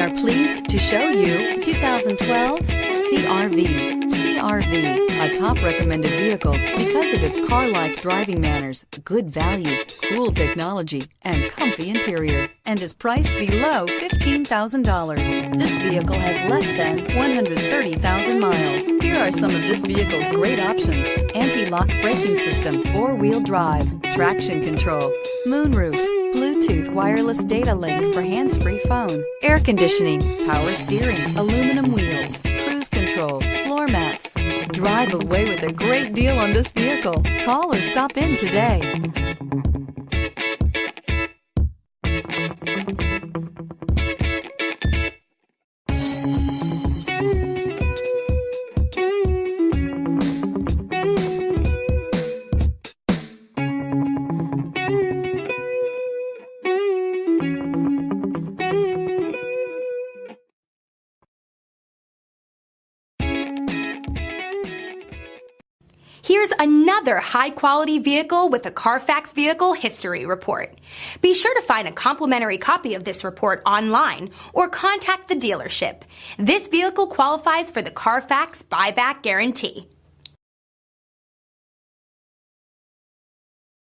are pleased to show you 2012 CR-V. CR-V, a top recommended vehicle because of its car-like driving manners, good value, cool technology, and comfy interior, and is priced below $15,000. This vehicle has less than 130,000 miles. Here are some of this vehicle's great options: anti-lock braking system, four-wheel drive, traction control, moonroof, Bluetooth wireless data link for hands-free phone, air conditioning, power steering, aluminum wheels, cruise control, floor mats. Drive away with a great deal on this vehicle. Call or stop in today. Here's another high-quality vehicle with a Carfax Vehicle History Report. Be sure to find a complimentary copy of this report online or contact the dealership. This vehicle qualifies for the Carfax Buyback Guarantee.